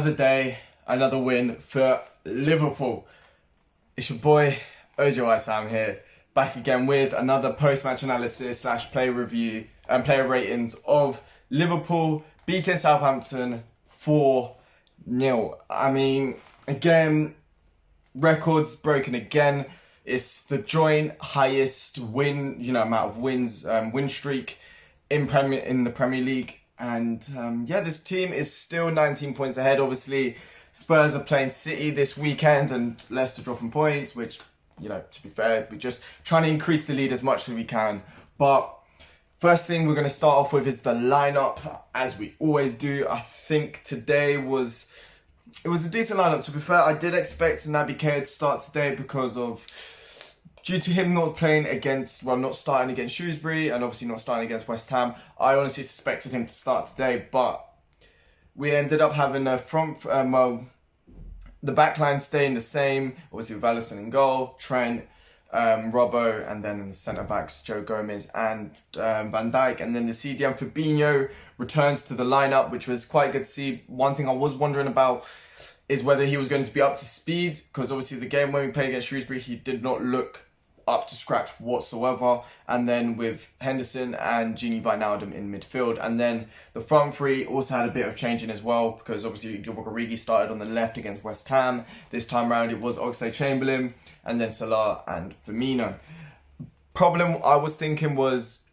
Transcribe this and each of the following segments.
another day, another win for Liverpool. It's your boy, OJ Sam here, back again with another post-match analysis / player review and player ratings of Liverpool beating Southampton 4-0. I mean, again, records broken again. It's the joint highest amount of wins, win streak in the Premier League. And this team is still 19 points ahead. Obviously, Spurs are playing City this weekend and Leicester dropping points, which, to be fair, we're just trying to increase the lead as much as we can. But first thing we're going to start off with is the lineup, as we always do. I think today was a decent lineup. To be fair, I did expect Naby Keita to start today due to him not starting against Shrewsbury and obviously not starting against West Ham. I honestly suspected him to start today, but we ended up having a the backline staying the same, obviously with Alisson in goal, Trent, Robbo, and then in the centre-backs, Joe Gomez and Van Dijk. And then the CDM Firmino returns to the lineup, which was quite good to see. One thing I was wondering about is whether he was going to be up to speed, because obviously the game when we played against Shrewsbury, he did not look up to scratch whatsoever. And then with Henderson and Gini Wijnaldum in midfield, and then the front three also had a bit of changing as well, because obviously Origi started on the left against West Ham. This time around it was Oxlade-Chamberlain and then Salah and Firmino. Problem I was thinking was,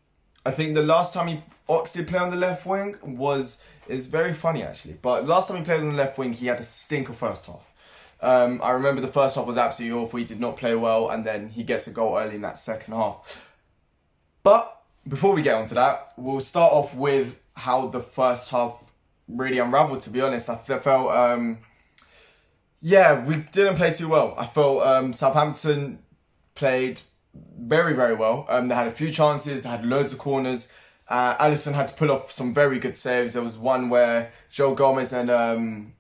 I think the last time Oxlade played on the left wing is very funny actually, but last time he played on the left wing he had a stinker first half. I remember the first half was absolutely awful. He did not play well, and then he gets a goal early in that second half. But before we get onto that, we'll start off with how the first half really unraveled, to be honest. I felt, we didn't play too well. I felt Southampton played very, very well. They had a few chances, had loads of corners. Alisson had to pull off some very good saves. There was one where Joe Gomez and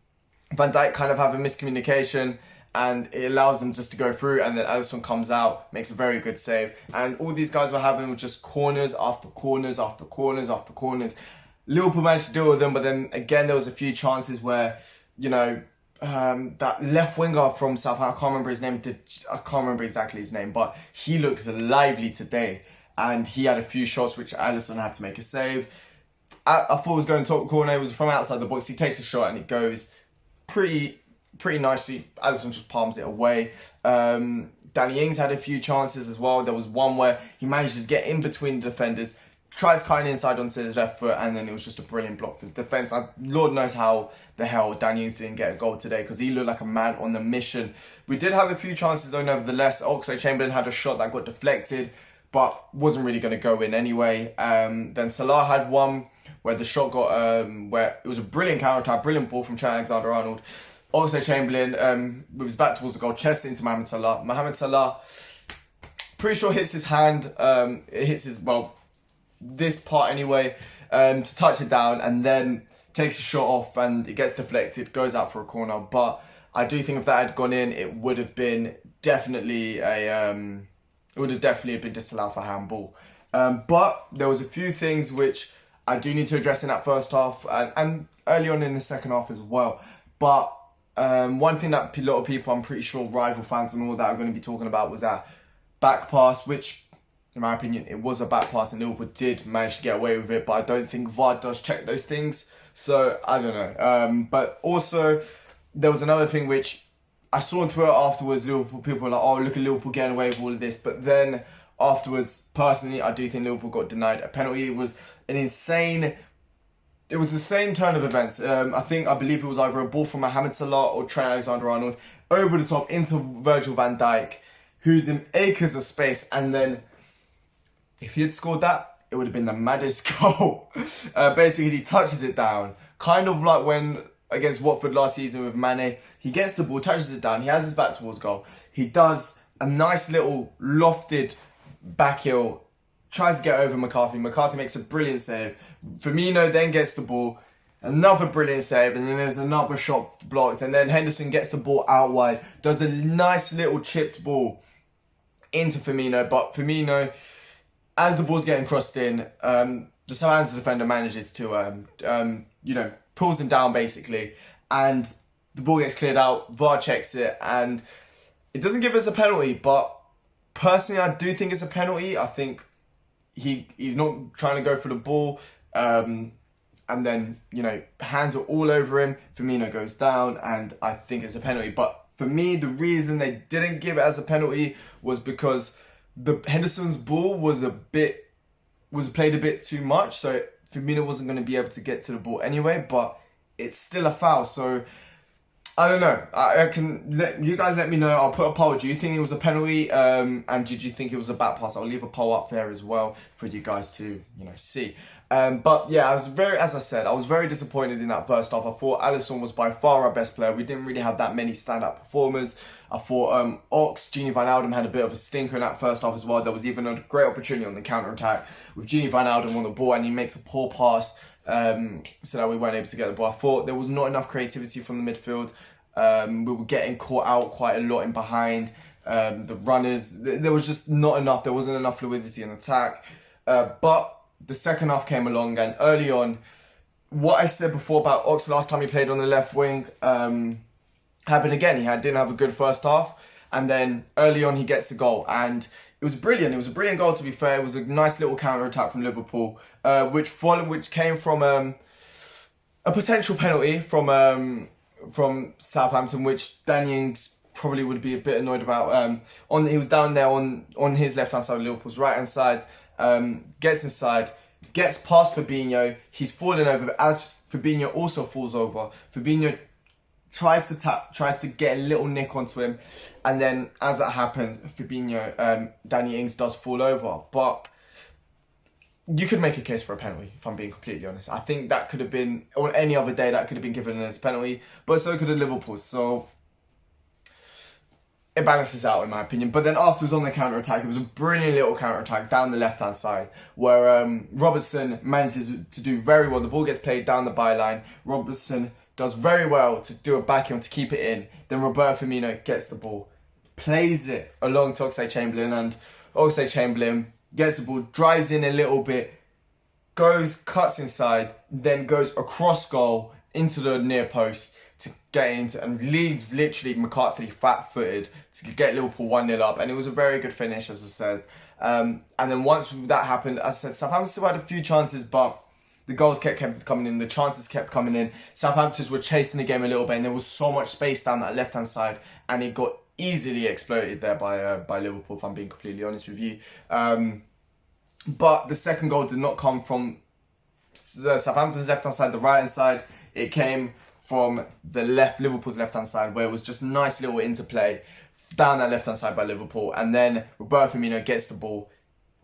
Van Dijk kind of have a miscommunication and it allows them just to go through, and then Alisson comes out, makes a very good save. And all these guys were having just corners after corners after corners after corners. Liverpool managed to deal with them, but then again there was a few chances where, that left winger from Southampton, I can't remember exactly his name, but he looks lively today. And he had a few shots which Alisson had to make a save. I thought it was going top corner, it was from outside the box. He takes a shot and it goes pretty nicely. Alisson just palms it away. Danny Ings had a few chances as well. There was one where he managed to get in between the defenders, tries cutting inside onto his left foot, and then it was just a brilliant block for the defence. Lord knows how the hell Danny Ings didn't get a goal today, because he looked like a man on the mission. We did have a few chances though, nevertheless. Oxlade-Chamberlain had a shot that got deflected, but wasn't really going to go in anyway. Then Salah had one where the shot got, where it was a brilliant counter-attack, brilliant ball from Alexander-Arnold. Oxlade-Chamberlain, with his back towards the goal, chest into Mohamed Salah. Mohamed Salah, pretty sure hits his hand, it hits this part anyway, to touch it down, and then takes a shot off and it gets deflected, goes out for a corner. But I do think if that had gone in, it would have been definitely been disallowed for handball. But there was a few things which I do need to address in that first half and early on in the second half as well. But one thing that a lot of people, I'm pretty sure rival fans and all that, are going to be talking about was that back pass, which in my opinion it was a back pass and Liverpool did manage to get away with it, but I don't think VAR does check those things, so I don't know. But also there was another thing which I saw on Twitter afterwards. Liverpool people were like, oh, look at Liverpool getting away with all of this. But then afterwards, personally, I do think Liverpool got denied a penalty. It was the same turn of events. I believe it was either a ball from Mohamed Salah or Trent Alexander-Arnold over the top into Virgil van Dijk, who's in acres of space. And then if he had scored that, it would have been the maddest goal. Basically, he touches it down, kind of like when against Watford last season with Mane. He gets the ball, touches it down, he has his back towards goal. He does a nice little lofted back heel, tries to get over McCarthy. McCarthy makes a brilliant save. Firmino then gets the ball, another brilliant save, and then there's another shot blocked. And then Henderson gets the ball out wide, does a nice little chipped ball into Firmino. But Firmino, as the ball's getting crossed in, the Southampton defender manages to, pulls him down basically. And the ball gets cleared out, VAR checks it, and it doesn't give us a penalty, but personally I do think it's a penalty. I think he's not trying to go for the ball, and then, you know, hands are all over him. Firmino goes down, and I think it's a penalty. But for me, the reason they didn't give it as a penalty was because Henderson's ball was played a bit too much, so Firmino wasn't going to be able to get to the ball anyway, but it's still a foul. So I don't know. You guys let me know. I'll put a poll. Do you think it was a penalty? And did you think it was a back pass? I'll leave a poll up there as well for you guys to, you know, see. But yeah, as I said, I was very disappointed in that first half. I thought Alisson was by far our best player. We didn't really have that many standout performers. I thought Gini Wijnaldum had a bit of a stinker in that first half as well. There was even a great opportunity on the counter-attack with Gini Wijnaldum on the ball, and he makes a poor pass, so that we weren't able to get the ball. I thought there was not enough creativity from the midfield. We were getting caught out quite a lot in behind. The runners, there was just not enough. There wasn't enough fluidity in attack. But the second half came along, and early on, what I said before about Ox last time he played on the left wing happened again. He didn't have a good first half, and then early on he gets a goal, and it was brilliant. It was a brilliant goal, to be fair. It was a nice little counter attack from Liverpool, which came from a potential penalty from Southampton, which Danny Ings probably would be a bit annoyed about. He was down there on his left hand side, Liverpool's right hand side. Gets inside, gets past Fabinho. He's fallen over as Fabinho also falls over. Fabinho tries to get a little nick onto him, and then as that happens, Danny Ings does fall over. But you could make a case for a penalty, if I'm being completely honest. I think that could have been, on any other day, that could have been given as a penalty, but so could have Liverpool. So it balances out, in my opinion. But then afterwards, on the counter-attack, it was a brilliant little counter-attack down the left-hand side, where Robertson manages to do very well. The ball gets played down the byline. Robertson does very well to do a backheel to keep it in. Then Roberto Firmino gets the ball, plays it along to Oxlade-Chamberlain, and Oxlade-Chamberlain gets the ball, drives in a little bit, cuts inside, then goes across goal into the near post to get into, and leaves literally McCarthy flat-footed to get Liverpool 1-0 up. And it was a very good finish, as I said. And then once that happened, as I said, Southampton still had a few chances, but the goals kept coming in, the chances kept coming in. Southampton were chasing the game a little bit, and there was so much space down that left-hand side, and it got easily exploited there by Liverpool, if I'm being completely honest with you. But the second goal did not come from Southampton's left-hand side, the right-hand side. It came from Liverpool's left-hand side, where it was just nice little interplay down that left-hand side by Liverpool. And then Roberto Firmino gets the ball,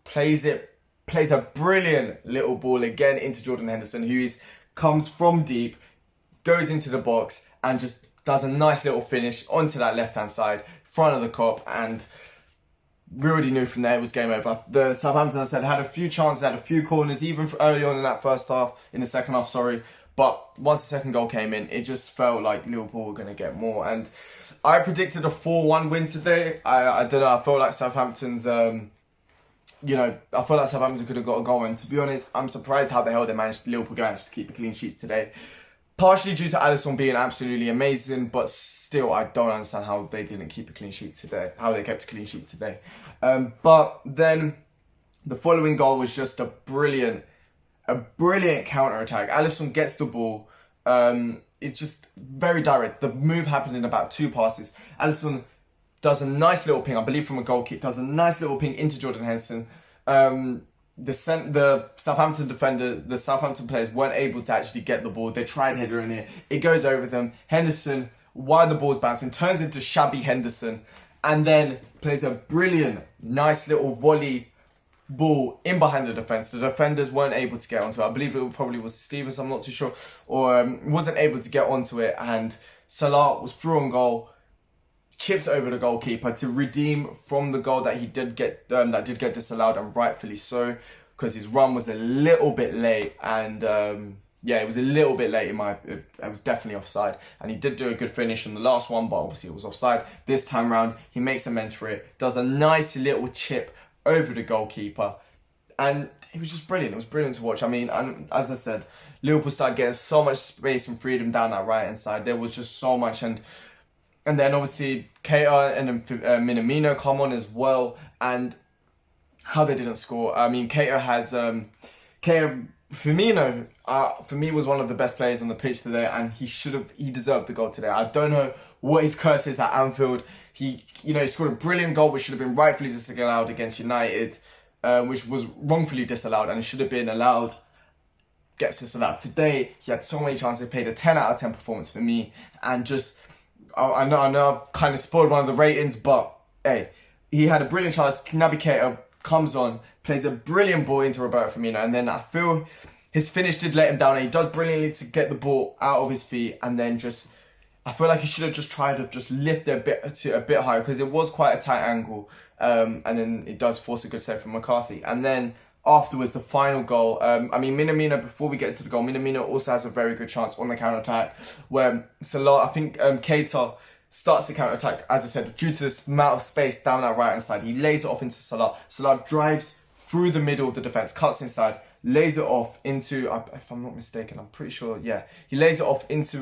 plays a brilliant little ball again into Jordan Henderson, who comes from deep, goes into the box, and just does a nice little finish onto that left-hand side, front of the cop, and we already knew from there it was game over. The Southampton, as I said, had a few chances, had a few corners, even early on in the second half, sorry. But once the second goal came in, it just felt like Liverpool were going to get more. And I predicted a 4-1 win today. I don't know, I felt like Southampton's, I felt like Southampton could have got a goal. And to be honest, I'm surprised how the hell Liverpool managed to keep a clean sheet today. Partially due to Alisson being absolutely amazing, but still, I don't understand how they didn't keep a clean sheet today, how they kept a clean sheet today. But then the following goal was just a brilliant counter-attack. Alisson gets the ball. It's just very direct. The move happened in about 2 passes. Alisson does a nice little ping, I believe from a goal kick, does a nice little ping into Jordan Henderson. The Southampton players weren't able to actually get the ball. They tried headering it. It goes over them. Henderson, while the ball's bouncing, turns into shabby Henderson, and then plays a brilliant, nice little volley ball in behind the defence. The defenders weren't able to get onto it. I believe it probably was Stevens, I'm not too sure, or wasn't able to get onto it, and Salah was through on goal, chips over the goalkeeper to redeem from the goal that he did get disallowed, and rightfully so, because his run was a little bit late, and it was a little bit late it was definitely offside, and he did do a good finish on the last one, but obviously it was offside. This time round, he makes amends for it, does a nice little chip over the goalkeeper, and it was just brilliant. It was brilliant to watch. I mean, and as I said, Liverpool started getting so much space and freedom down that right hand side. There was just so much, and then obviously Keita and then Minamino come on as well, and how they didn't score. I mean, Firmino, for me, was one of the best players on the pitch today, and he deserved the goal today. I don't know what his curse is at Anfield. He scored a brilliant goal, which should have been rightfully disallowed against United, which was wrongfully disallowed, and it should have been allowed. Gets disallowed. Today, he had so many chances. He played a 10 out of 10 performance for me, and just, I know I've kind of spoiled one of the ratings, but hey, he had a brilliant chance. Naby Keita comes on, plays a brilliant ball into Roberto Firmino, and then I feel his finish did let him down, and he does brilliantly to get the ball out of his feet, and then just, I feel like he should have just tried to just lift it a bit higher, because it was quite a tight angle, and then it does force a good save from McCarthy. And then afterwards, the final goal, Minamino, before we get to the goal, Minamino also has a very good chance on the counter-attack, where Salah, I think Keita starts the counter-attack, as I said, due to this amount of space down that right-hand side. He lays it off into Salah. Salah drives through the middle of the defence, cuts inside, lays it off into, if I'm not mistaken, I'm pretty sure, yeah. He lays it off into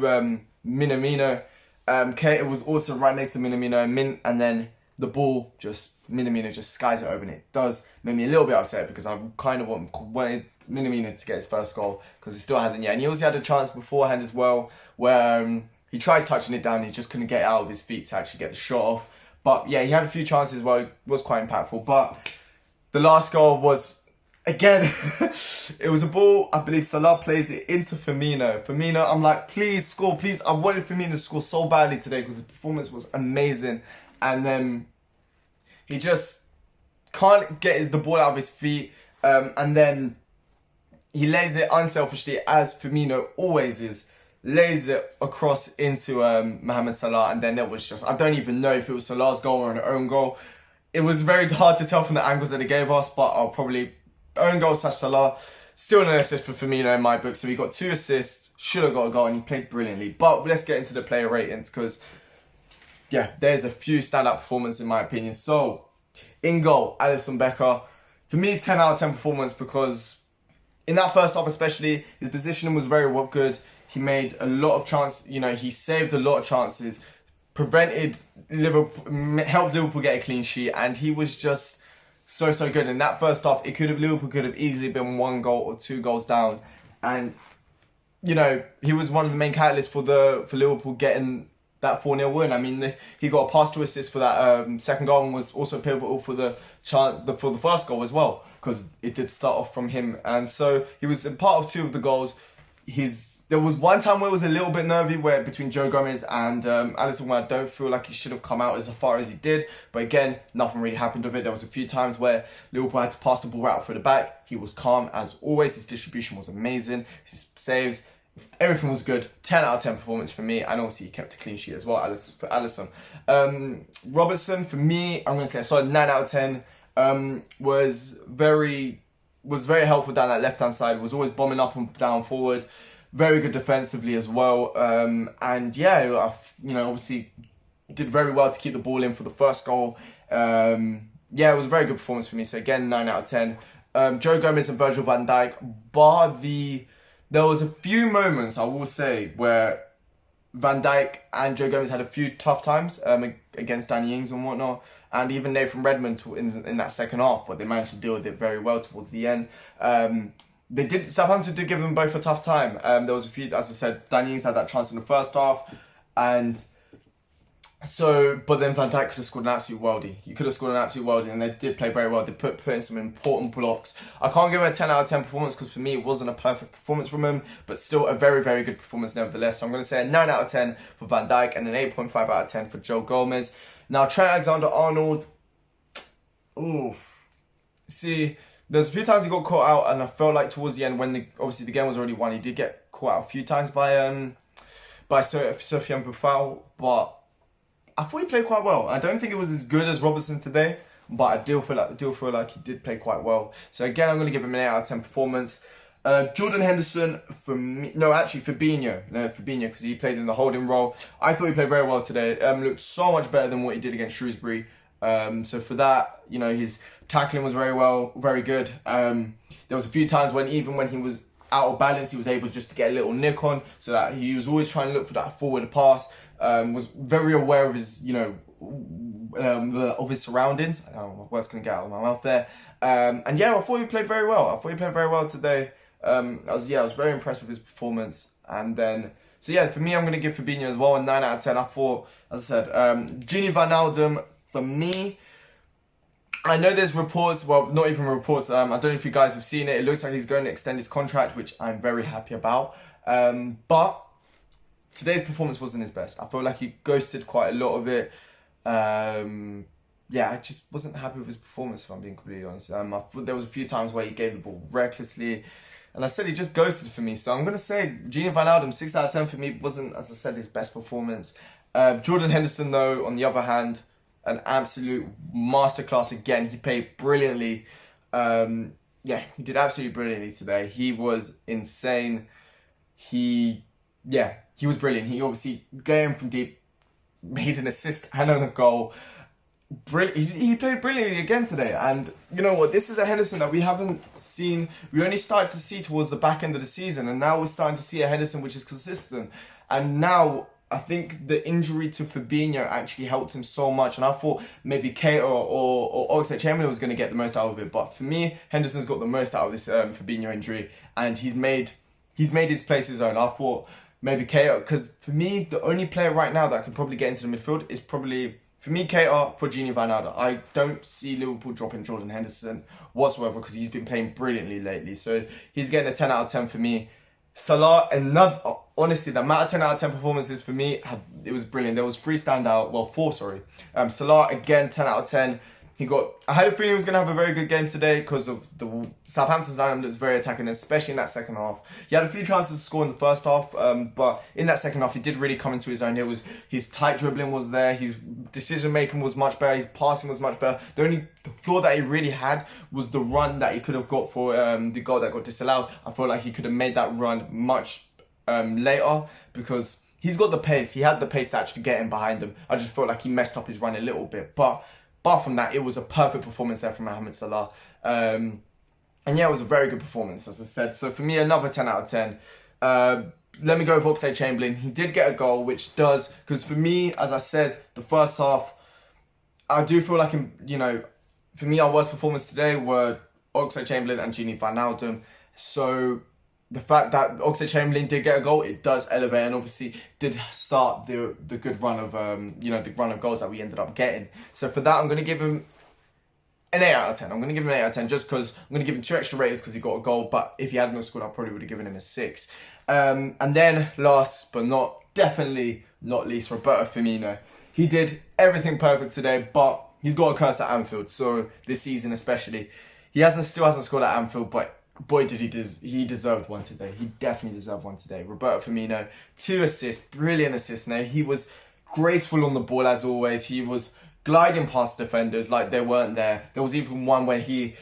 Minamino. Keita was also right next to Minamino, and then the ball, Minamino just skies it over, and it does make me a little bit upset, because I kind of wanted Minamino to get his first goal, because he still hasn't yet. And he also had a chance beforehand as well, where he tries touching it down, he just couldn't get it out of his feet to actually get the shot off. But yeah, he had a few chances where it was quite impactful. But the last goal was, again, it was a ball, I believe Salah plays it into Firmino. Firmino, I'm like, please score, please. I wanted Firmino to score so badly today, because his performance was amazing. And then he just can't get the ball out of his feet. And then he lays it unselfishly, as Firmino always is, lays it across into Mohamed Salah, and then it was just, I don't even know if it was Salah's goal or an own goal. It was very hard to tell from the angles that they gave us, but I'll probably own goal / Salah. Still an assist for Firmino in my book, so he got 2 assists, should have got a goal, and he played brilliantly. But let's get into the player ratings, because yeah, there's a few standout performances in my opinion. So, in goal, Alisson Becker. For me, 10 out of 10 performance, because in that first half especially, his positioning was very good. He made a lot of chances, he saved a lot of chances, prevented Liverpool, helped Liverpool get a clean sheet, and he was just so good. In that first half, Liverpool could have easily been 1 goal or 2 goals down, and he was one of the main catalysts for Liverpool getting that 4-0 win. I mean, he got a pass to assist for that second goal, and was also pivotal for the first goal as well, because it did start off from him, and so he was a part of 2 of the goals. There was one time where it was a little bit nervy, where between Joe Gomez and Alisson, where I don't feel like he should have come out as far as he did. But again, nothing really happened with it. There was a few times where Liverpool had to pass the ball out for the back. He was calm as always. His distribution was amazing. His saves, everything was good. 10 out of 10 performance for me. And obviously he kept a clean sheet as well for Alisson. Robertson, for me, I'm going to say a solid 9 out of 10. Was very helpful down that left-hand side. Was always bombing up and down forward. Very good defensively as well. And yeah, obviously did very well to keep the ball in for the first goal. Yeah, it was a very good performance for me. So again, 9 out of 10. Joe Gomez and Virgil van Dijk, there was a few moments, I will say, where Van Dijk and Joe Gomez had a few tough times against Danny Ings and whatnot, and even Nathan Redmond in that second half, but they managed to deal with it very well towards the end. Southampton did give them both a tough time. There was a few, as I said, Danny Ings had that chance in the first half, and so, but then Van Dijk could have scored an absolute worldie. He could have scored an absolute worldie, and they did play very well. They put in some important blocks. I can't give him a 10 out of 10 performance, because for me it wasn't a perfect performance from him, but still a very, very good performance nevertheless. So I'm going to say a 9 out of 10 for Van Dijk and an 8.5 out of 10 for Joe Gomez. Now, Trent Alexander-Arnold. See, there's a few times he got caught out, and I felt like towards the end, when obviously the game was already won, he did get caught out a few times by Sofiane Boufal, but I thought he played quite well. I don't think it was as good as Robertson today, but I do feel like he did play quite well. So again, I'm going to give him an 8 out of 10 performance. Jordan Henderson, Fabinho, because he played in the holding role. I thought he played very well today. Looked so much better than what he did against Shrewsbury. So for that, you know, his tackling was very good. There was a few times when even when he was out of balance, he was able just to get a little nick on, so that he was always trying to look for that forward pass. Was very aware of his, you know, of his surroundings. I don't know what words can get out of my mouth there. And yeah, I thought he played very well. Today. I was very impressed with his performance. And then, so yeah, for me, I'm going to give Fabinho as well a 9 out of 10. I thought, as I said, Gini Wijnaldum, for me, I know there's reports, well, not even reports, I don't know if you guys have seen it. It looks like he's going to extend his contract, which I'm very happy about. But today's performance wasn't his best. I felt like he ghosted quite a lot of it. I just wasn't happy with his performance, if I'm being completely honest. I thought there was a few times where he gave the ball recklessly. And I said he just ghosted for me. So I'm going to say Gini Wijnaldum, 6 out of 10 for me, wasn't, as I said, his best performance. Jordan Henderson, though, on the other hand, an absolute masterclass again. He played brilliantly. He did absolutely brilliantly today. He was insane. He was brilliant. He obviously, going from deep, made an assist and on a goal. He played brilliantly again today. And you know what? This is a Henderson that we haven't seen. We only started to see towards the back end of the season. And now we're starting to see a Henderson which is consistent. And now I think the injury to Fabinho actually helped him so much. And I thought maybe Keita or Oxlade-Chamberlain was going to get the most out of it. But for me, Henderson's got the most out of this Fabinho injury. And he's made his place his own. I thought maybe Keita, because for me, the only player right now that could probably get into the midfield is probably, for me, Keita for Gini Wijnaldum. I don't see Liverpool dropping Jordan Henderson whatsoever because he's been playing brilliantly lately. So he's getting a 10 out of 10 for me. Salah, honestly, the amount of 10 out of 10 performances for me, it was brilliant. There was four, sorry. Salah, again, 10 out of 10. I had a feeling he was going to have a very good game today because of the Southampton's lineup was very attacking, especially in that second half. He had a few chances to score in the first half, but in that second half, he did really come into his own. His tight dribbling was there, his decision making was much better, his passing was much better. The only flaw that he really had was the run that he could have got for the goal that got disallowed. I feel like he could have made that run much later because he's got the pace. He had the pace to actually get in behind them. I just felt like he messed up his run a little bit, but apart from that, it was a perfect performance there from Mohamed Salah. And yeah, it was a very good performance, as I said. So for me, another 10 out of 10. Let me go with Oxlade-Chamberlain. He did get a goal, which does, because for me, as I said, the first half, I do feel like, for me, our worst performance today were Oxlade-Chamberlain and Gini Wijnaldum. So the fact that Oxlade-Chamberlain did get a goal, it does elevate and obviously did start the good run of the run of goals that we ended up getting. So for that, I'm going to give him an 8 out of 10. I'm going to give him an 8 out of 10 just because I'm going to give him 2 extra ratings because he got a goal. But if he hadn't scored, I probably would have given him a 6. And then last but definitely not least, Roberto Firmino. He did everything perfect today, but he's got a curse at Anfield. So this season especially, he still hasn't scored at Anfield, but boy, did he deserved one today. He definitely deserved one today. Roberto Firmino, 2 assists, brilliant assists. Now, he was graceful on the ball as always. He was gliding past defenders like they weren't there. There was even one where he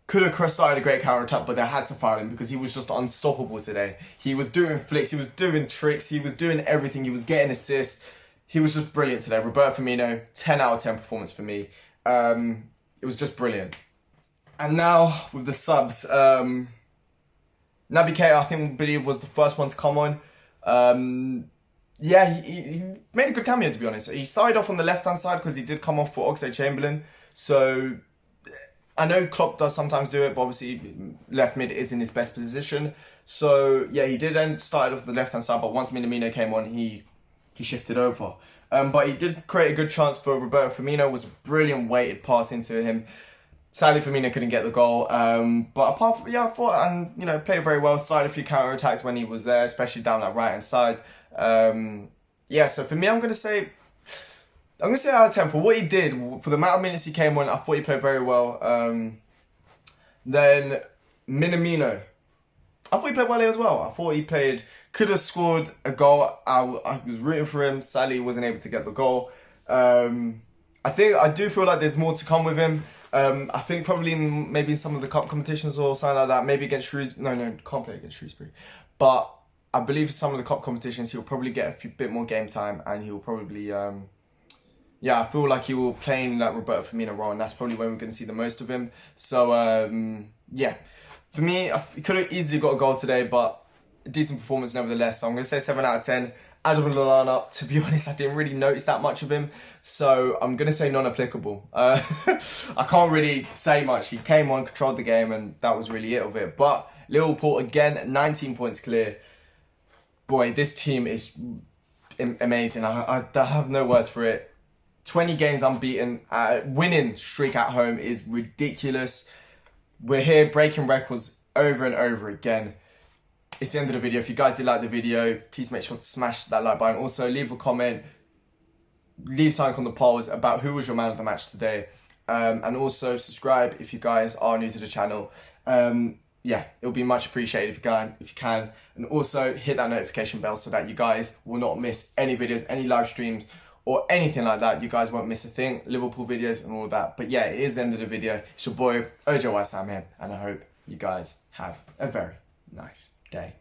could have started a great counter-attack, but they had to foul him because he was just unstoppable today. He was doing flicks, he was doing tricks, he was doing everything. He was getting assists. He was just brilliant today. Roberto Firmino, 10 out of 10 performance for me. It was just brilliant. And now with the subs, Naby Keita, I believe was the first one to come on. He made a good cameo, to be honest. He started off on the left-hand side because he did come off for Oxlade-Chamberlain. So I know Klopp does sometimes do it, but obviously left mid is in his best position. So yeah, he did then start off the left-hand side, but once Minamino came on, he shifted over. But he did create a good chance for Roberto Firmino. It was a brilliant weighted pass into him. Sadly, Firmino couldn't get the goal. But apart from, I thought, played very well. Started a few counter-attacks when he was there, especially down that right-hand side. So for me, I'm going to say out of 10 for what he did. For the amount of minutes he came on, I thought he played very well. Then Minamino, I thought he played well as well. I thought he could have scored a goal. I was rooting for him. Sadly, he wasn't able to get the goal. I do feel like there's more to come with him. I think probably maybe in some of the cup competitions or something like that. Maybe against Shrewsbury. No, can't play against Shrewsbury. But I believe some of the cup competitions he'll probably get bit more game time and he'll probably yeah, I feel like he will play in that Roberto Firmino role, and that's probably when we're going to see the most of him. So, yeah. For me, he could have easily got a goal today, but a decent performance nevertheless. So I'm going to say 7 out of 10. Adam Lallana, to be honest, I didn't really notice that much of him. So I'm going to say non-applicable. I can't really say much. He came on, controlled the game, and that was really it of it. But Liverpool, again, 19 points clear. Boy, this team is amazing. I have no words for it. 20 games unbeaten. Winning streak at home is ridiculous. We're here breaking records over and over again. It's the end of the video. If you guys did like the video, please make sure to smash that like button. Also, leave a comment. Leave something on the polls about who was your man of the match today. And also subscribe if you guys are new to the channel. Yeah, it'll be much appreciated if you can. And also hit that notification bell so that you guys will not miss any videos, any live streams, or anything like that. You guys won't miss a thing. Liverpool videos and all of that. But yeah, it is the end of the video. It's your boy, OJ Sam here. And I hope you guys have a very nice day.